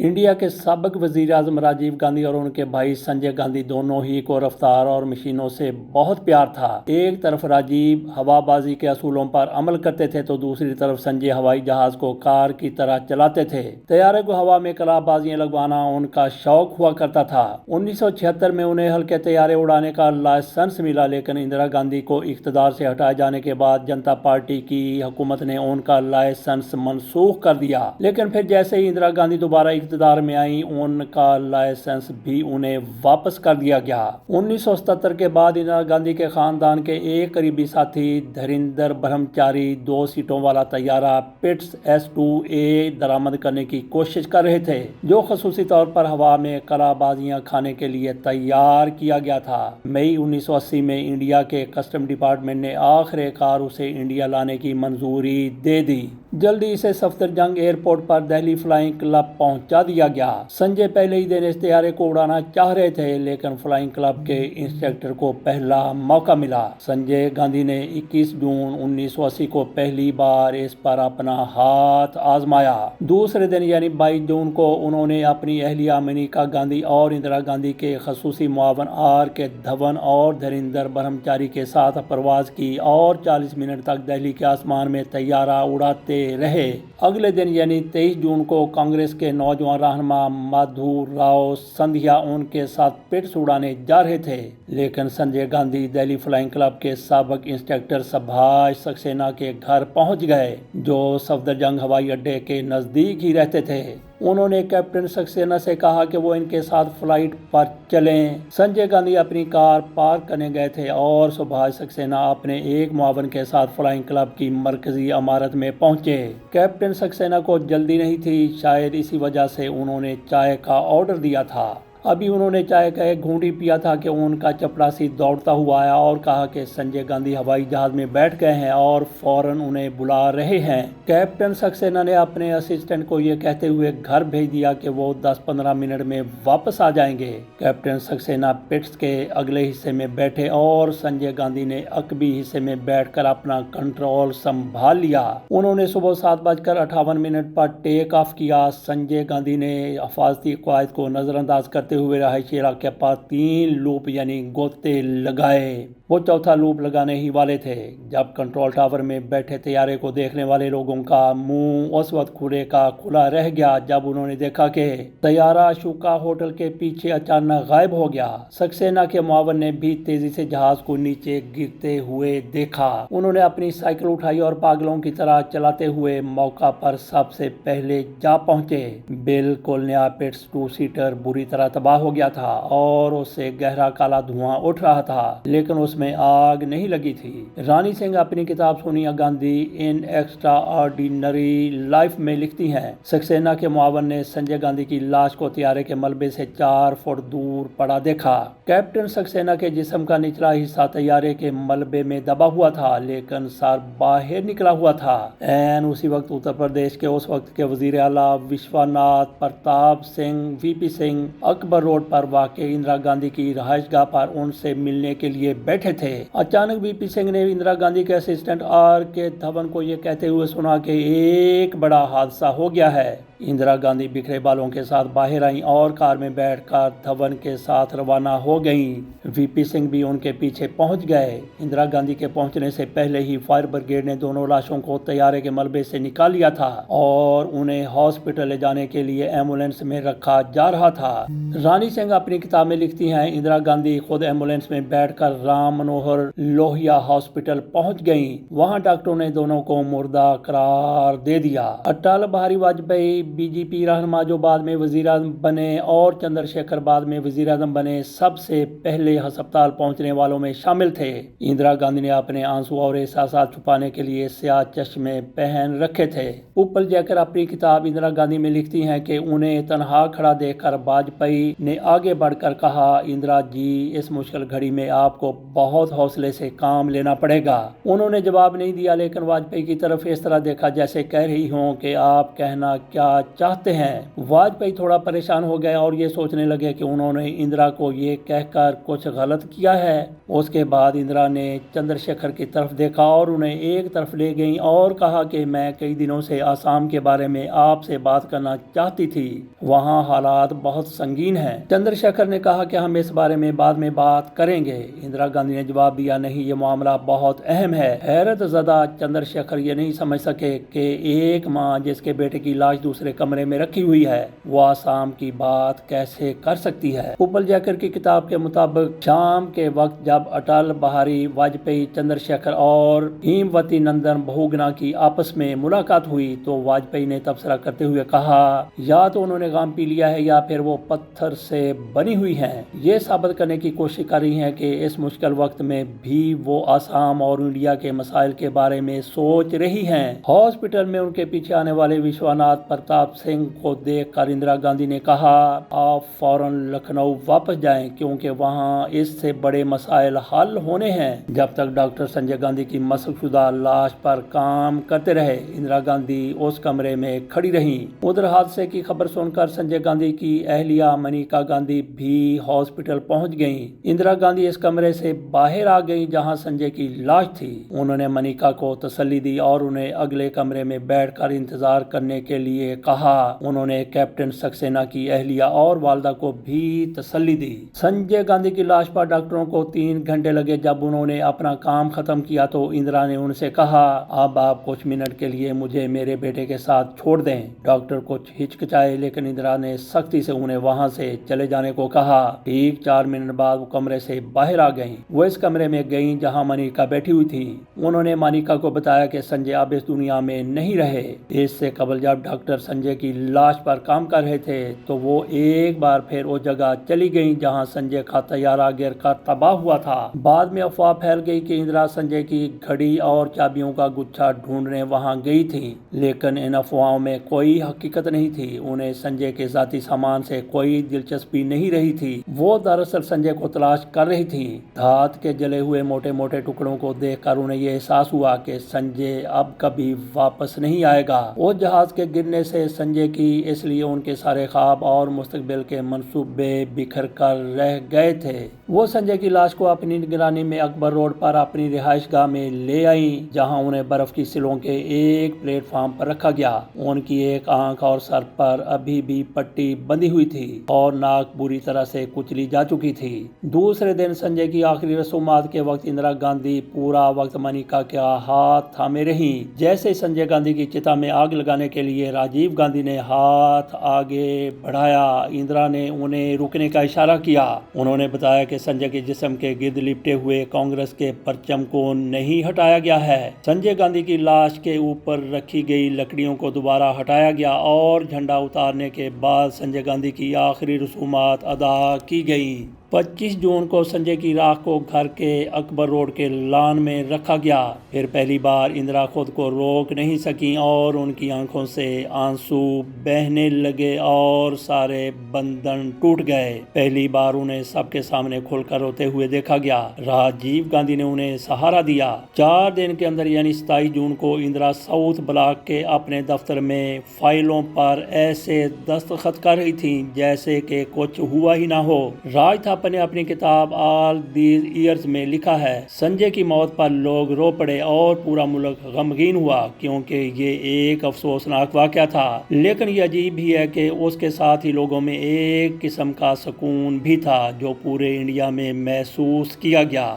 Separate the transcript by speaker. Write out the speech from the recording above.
Speaker 1: India के साबिक वजीर आजम राजीव गांधी और उनके भाई संजय गांधी दोनों ही को रफ्तार और मशीनों से बहुत प्यार था। एक तरफ राजीव हवाबाजी के असूलों पर अमल करते थे तो दूसरी तरफ संजय हवाई जहाज को कार की तरह चलाते थे। तैयारे को हवा में कलाबाजियां लगवाना उनका शौक हुआ करता था। 1976 में उन्हें हल्के तैयारे उड़ाने का लाइसेंस मिला, लेकिन इंदिरा गांधी को इख्तदार से हटाए जाने के बाद जनता पार्टी की हुकूमत ने उनका लाइसेंस मनसूख कर दिया। लेकिन फिर जैसे ही इंदिरा गांधी दोबारा इख्तदार में आई, उनका लाइसेंस भी उन्हें वापस कर दिया गया। 1977 के बाद इंदिरा गांधी के खानदान के एक करीबी साथी धीरेंद्र ब्रह्मचारी 2 सीटों वाला तैयारा पिट्स S-2A दरामद करने की कोशिश कर रहे थे, जो खसूसी तौर पर हवा में कलाबाजियां खाने के लिए तैयार किया गया था। मई 1980 में इंडिया के कस्टम डिपार्टमेंट ने आखिरकार उसे इंडिया लाने की मंजूरी दे दी। जल्दी इसे सफदरजंग एयरपोर्ट पर दिल्ली फ्लाइंग क्लब पहुंचा दिया गया। संजय पहले ही दिन इस तैयारे को उड़ाना चाह रहे थे, लेकिन फ्लाइंग क्लब के इंस्ट्रक्टर को पहला मौका मिला। संजय गांधी ने 21 जून 1980 को पहली बार इस पर अपना हाथ आजमाया। दूसरे दिन यानी 22 जून को उन्होंने अपनी अहलिया मनिका गांधी और इंदिरा गांधी के खसूसी मुआवन R.K. धवन और धीरेंद्र ब्रह्मचारी के साथ परवाज की और 40 मिनट तक दिल्ली के आसमान में तैयारा उड़ाते रहे। अगले दिन यानी 23 जून को कांग्रेस के नौजवान रहनुमा माधवराव सिंधिया उनके साथ पिट्स उड़ाने जा रहे थे, लेकिन संजय गांधी दिल्ली फ्लाइंग क्लब के साबिक इंस्ट्रक्टर सुभाष सक्सेना के घर पहुंच गए, जो सफदरजंग हवाई अड्डे के नजदीक ही रहते थे। उन्होंने कैप्टन सक्सेना से कहा कि वो इनके साथ फ्लाइट पर चलें। संजय गांधी अपनी कार पार्क करने गए थे और सुभाष सक्सेना अपने एक मुआवन के साथ फ्लाइंग क्लब की मरकजी इमारत में पहुंचे। कैप्टन सक्सेना को जल्दी नहीं थी, शायद इसी वजह से उन्होंने चाय का ऑर्डर दिया था। अभी उन्होंने चाय का एक घूंटी पिया था कि उनका चपरासी दौड़ता हुआ आया और कहा कि संजय गांधी हवाई जहाज में बैठ गए हैं और फौरन उन्हें बुला रहे हैं। कैप्टन सक्सेना ने अपने असिस्टेंट को यह कहते हुए घर भेज दिया कि वो 10-15 मिनट में वापस आ जाएंगे। कैप्टन सक्सेना पिट्स के अगले हिस्से में बैठे और संजय गांधी ने अकबी हिस्से में बैठकर अपना कंट्रोल संभाल लिया। उन्होंने सुबह 7:58 पर टेक ऑफ किया। संजय गांधी ने हिफाजती कवायद को नजरअंदाज करते हुए रहायशी इलाके पर 3 लूप यानी गोते लगाए। वो चौथा लूप लगाने ही वाले थे जब कंट्रोल टावर में बैठे तैयारे को देखने वाले लोगों का मुंह उस वक्त खुले का खुला रह गया जब उन्होंने देखा कि तैयारा शुका होटल के पीछे अचानक गायब हो गया। सक्सेना के मुआवन ने भी तेजी से जहाज को नीचे गिरते हुए देखा। उन्होंने अपनी साइकिल उठाई और पागलों की तरह चलाते हुए मौका पर सबसे पहले जा पहुंचे। बिल्कुल नया पिट्स 2 सीटर बुरी तरह तबाह हो गया था और उससे गहरा काला धुआं उठ रहा था, लेकिन उसमें आग नहीं लगी थी। रानी सिंह अपनी किताब सोनिया गांधी इन एक्स्ट्रा ऑर्डिनरी लाइफ में लिखती हैं, सक्सेना के मुआवन ने संजय गांधी की लाश को तैयारे के मलबे से 4 फुट दूर पड़ा देखा। कैप्टन सक्सेना के जिस्म का निचला हिस्सा तैयारे के मलबे में दबा हुआ था, लेकिन सर बाहर निकला हुआ था। एन उसी वक्त उत्तर प्रदेश के उस वक्त के वजीर आला विश्वनाथ प्रताप सिंह VP सिंह अकबर रोड पर वाक़ई इंदिरा गांधी की रहायशगाह पर उनसे मिलने के लिए बैठे थे। अचानक VP सिंह ने इंदिरा गांधी के असिस्टेंट R.K. धवन को यह कहते हुए सुना कि एक बड़ा हादसा हो गया है। इंदिरा गांधी बिखरे बालों के साथ बाहर आईं और कार में बैठकर धवन के साथ रवाना हो गईं। VP सिंह भी उनके पीछे पहुंच गए। इंदिरा गांधी के पहुंचने से पहले ही फायर ब्रिगेड ने दोनों लाशों को तैयारे के मलबे से निकाल लिया था और उन्हें हॉस्पिटल ले जाने के लिए एम्बुलेंस में रखा जा रहा था। रानी सिंह अपनी किताब में लिखती हैं, इंदिरा गांधी खुद एम्बुलेंस में बैठकर राम मनोहर लोहिया हॉस्पिटल पहुंच गईं। वहां डॉक्टरों ने दोनों को मुर्दा करार दे दिया। अटल बिहारी वाजपेयी BJP रहनुमा जो बाद में वजीर आजम बने और चंद्रशेखर बाद में वजीर आजम बने, सबसे पहले अस्पताल पहुंचने वालों में शामिल थे। इंदिरा गांधी ने अपने आंसू और एहसास छुपाने के लिए स्याह चश्मे पहन रखे थे। उपल जैकर अपनी किताब इंदिरा गांधी में लिखती हैं कि उन्हें तनहा खड़ा देखकर वाजपेयी ने आगे बढ़कर कहा, इंदिरा जी, इस मुश्किल घड़ी में आपको बहुत हौसले से काम लेना पड़ेगा। उन्होंने जवाब नहीं दिया, लेकिन वाजपेयी की तरफ इस तरह देखा जैसे कह रही हों कि आप कहना क्या चाहते हैं। वाजपेयी थोड़ा परेशान हो गए और ये सोचने लगे कि उन्होंने इंदिरा को ये कहकर कुछ गलत किया है। उसके बाद इंदिरा ने चंद्रशेखर की तरफ देखा और उन्हें एक तरफ ले गई और कहा कि मैं कई दिनों से आसाम के बारे में आपसे बात करना चाहती थी, वहाँ हालात बहुत संगीन हैं। चंद्रशेखर ने कहा कि हम इस बारे में बाद में बात करेंगे। इंदिरा गांधी ने जवाब दिया, नहीं, ये मामला बहुत अहम है। हैरत ज़दा चंद्रशेखर ये नहीं समझ सके कि एक माँ जिसके बेटे की लाश दूसरे कमरे में रखी हुई है, वो आसाम की बात कैसे कर सकती है। उपल जैकर की किताब के मुताबिक शाम के वक्त जब अटल बिहारी वाजपेयी, चंद्रशेखर और हेमवती नंदन बहुगुणा की आपस में मुलाकात हुई तो वाजपेयी ने तबसरा करते हुए कहा, या तो उन्होंने गाम पी लिया है या फिर वो पत्थर से बनी हुई हैं। ये साबित करने की कोशिश कर रही हैं कि इस मुश्किल वक्त में भी वो आसाम और इंडिया के मसाइल के बारे में सोच रही हैं। हॉस्पिटल में उनके पीछे आने वाले विश्वनाथ प्रताप सिंह को देखकर इंदिरा गांधी ने कहा, आप फौरन लखनऊ वापस जाएं, क्योंकि वहाँ इससे बड़े मसाइल हल होने हैं। जब तक डॉक्टर संजय गांधी की मशकशुदा लाश पर काम करते रहे, इंदिरा गांधी उस कमरे में खड़ी रहीं। उधर हादसे की खबर सुनकर संजय गांधी की अहलिया मनिका गांधी भी हॉस्पिटल पहुंच गईं। इंदिरा गांधी इस कमरे से बाहर आ गईं जहां संजय की लाश थी। उन्होंने मनिका को तसल्ली दी और उन्हें अगले कमरे में बैठकर इंतजार करने के लिए कहा। उन्होंने कैप्टन सक्सेना की अहलिया और वालदा को भी तसल्ली दी। संजय गांधी की लाश पर डॉक्टरों को 3 घंटे लगे। जब उन्होंने अपना काम खत्म किया तो इंदिरा ने उनसे कहा, अब आप कुछ मिनट के लिए मुझे मेरे बेटे के साथ छोड़ दें। डॉक्टर कुछ हिचकिचाए, लेकिन इंदिरा ने सख्ती से उन्हें वहां से चले जाने को कहा। ठीक 4 मिनट बाद वो कमरे से बाहर आ गईं। वो इस कमरे में गईं जहां मनिका बैठी हुई थी। उन्होंने मनिका को बताया कि संजय अब इस दुनिया में नहीं रहे। इससे कबल जब डॉक्टर संजय की लाश पर काम कर रहे थे तो वो एक बार फिर वो जगह चली गईं जहां संजय का तैयारा गिर कर तबाह हुआ था। बाद में अफवाह फैल गई कि इंदिरा संजय की घड़ी और चाबियों का गुच्छा ढूंढने वहां गई थी, लेकिन इन अफवाहों में कोई हकीकत नहीं थी। उन्हें संजय के जाती सामान से कोई दिलचस्पी नहीं रही थी। वो दरअसल संजय को तलाश कर रही थी। धात के जले हुए मोटे मोटे टुकड़ों को देखकर उन्हें यह एहसास हुआ कि संजय अब कभी वापस नहीं आएगा। वो जहाज के गिरने से संजय की, इसलिए उनके सारे ख्वाब और मुस्तकबिल के मंसूबे बिखर कर रह गए थे। वो संजय की लाश को अपनी निगरानी में अकबर रोड पर अपनी रिहाइशगाह में ले आई, जहां उन्हें बर्फ की सिलों के एक प्लेटफॉर्म पर रखा गया। उनकी एक आंख और सर पर अभी भी पट्टी बंधी हुई थी और नाक बुरी तरह से कुचली जा चुकी थी। दूसरे दिन संजय की आखिरी रसूमात के वक्त इंदिरा गांधी पूरा वक्त मनिका का हाथ थामे रही। जैसे संजय गांधी की चिता में आग लगाने के लिए राजीव गांधी ने हाथ आगे बढ़ाया, इंदिरा ने उन्हें रुकने का इशारा किया। उन्होंने बताया कि संजय के जिस्म के गिर्द लिपटे हुए कांग्रेस के परचम को नहीं हटाया गया है। संजय गांधी की लाश के ऊपर रखी गई लकड़ियों को दोबारा हटाया गया और झंडा उतारने के बाद संजय गांधी की आखिरी रसूमात अदा की गई। 25 जून को संजय की राख को घर के अकबर रोड के लॉन में रखा गया। फिर पहली बार इंदिरा खुद को रोक नहीं सकी और उनकी आंखों से आंसू बहने लगे और सारे बंधन टूट गए। पहली बार उन्हें सबके सामने खुलकर रोते हुए देखा गया। राजीव गांधी ने उन्हें सहारा दिया। 4 दिन के अंदर यानी 27 जून को इंदिरा साउथ ब्लॉक के अपने दफ्तर में फाइलों पर ऐसे दस्तखत कर रही थी जैसे कि कुछ हुआ ही ना हो। राज थापा ने अपनी किताब ऑल दीज ईयर्स में लिखा है, संजय की मौत पर लोग रो पड़े और पूरा मुल्क गमगीन हुआ, क्योंकि ये एक अफसोसनाक वाकया था। लेकिन ये अजीब भी है कि उसके साथ ही लोगों में एक किस्म का सुकून भी था जो पूरे इंडिया में महसूस किया गया।